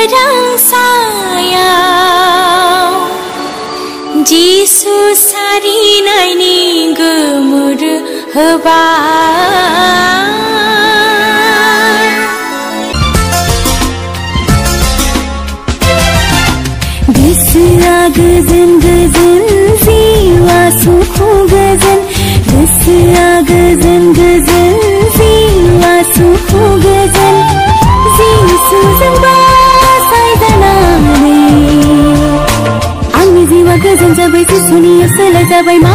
सोरांसायाव जिसु सारिनायनि गोमोर होबाय गोसोआ गोजोन गोजोन जिउआ सुख गोजोन गोसोआ गोजोन गोजोन जिउआ सुख गोजोन जिसुजों बासायजानानै आंनि जिउआ गोजोन जाबाय जिसुनियाव सोलाय जाबाय मा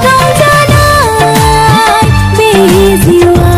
रंजानाय बे जिउआ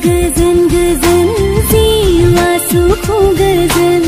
गोजोन गोजोन जिउआ सुख गोजोन